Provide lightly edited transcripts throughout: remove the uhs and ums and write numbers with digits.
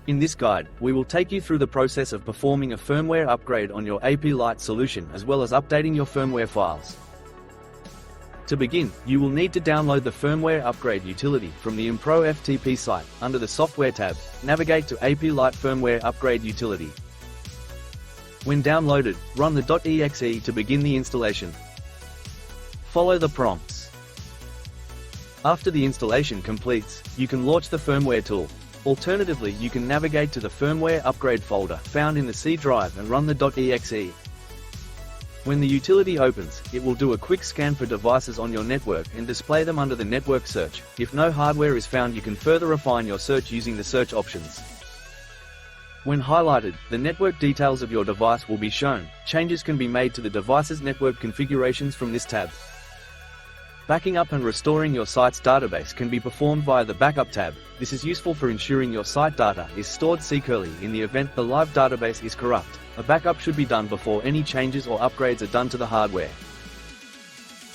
In this guide, we will take you through the process of performing a firmware upgrade on your AP Lite solution as well as updating your firmware files. To begin, you will need to download the firmware upgrade utility from the Impro FTP site. Under the Software tab, navigate to AP Lite Firmware Upgrade Utility. When downloaded, run the .exe to begin the installation. Follow the prompts. After the installation completes, you can launch the firmware tool. Alternatively, you can navigate to the firmware upgrade folder found in the C drive and run the .exe. When the utility opens, it will do a quick scan for devices on your network and display them under the network search. If no hardware is found, you can further refine your search using the search options. When highlighted, the network details of your device will be shown. Changes can be made to the device's network configurations from this tab. Backing up and restoring your site's database can be performed via the Backup tab. This is useful for ensuring your site data is stored securely in the event the live database is corrupt. A backup should be done before any changes or upgrades are done to the hardware.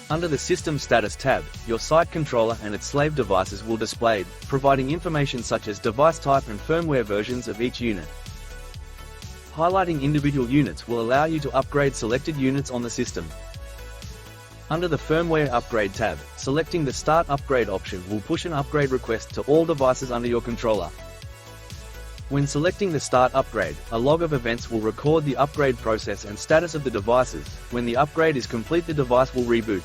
Under the System Status tab, your site controller and its slave devices will display, providing information such as device type and firmware versions of each unit. Highlighting individual units will allow you to upgrade selected units on the system. Under the Firmware Upgrade tab, selecting the Start Upgrade option will push an upgrade request to all devices under your controller. When selecting the Start Upgrade, a log of events will record the upgrade process and status of the devices. When the upgrade is complete, the device will reboot.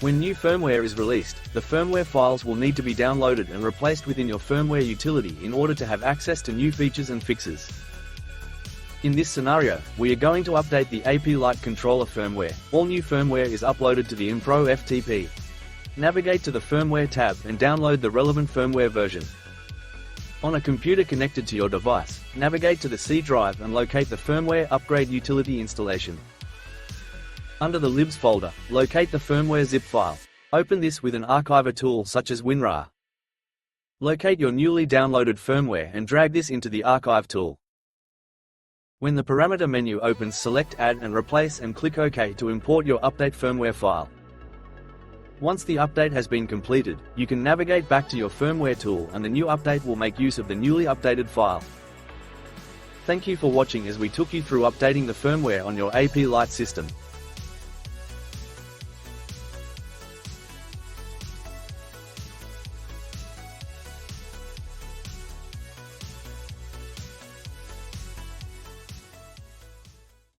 When new firmware is released, the firmware files will need to be downloaded and replaced within your firmware utility in order to have access to new features and fixes. In this scenario, we are going to update the AP Lite controller firmware. All new firmware is uploaded to the Impro FTP. Navigate to the Firmware tab and download the relevant firmware version. On a computer connected to your device, navigate to the C drive and locate the Firmware Upgrade Utility installation. Under the Libs folder, locate the firmware zip file. Open this with an archiver tool such as WinRAR. Locate your newly downloaded firmware and drag this into the archive tool. When the parameter menu opens, select Add and Replace and click OK to import your update firmware file. Once the update has been completed, you can navigate back to your firmware tool and the new update will make use of the newly updated file. Thank you for watching as we took you through updating the firmware on your AP Lite system.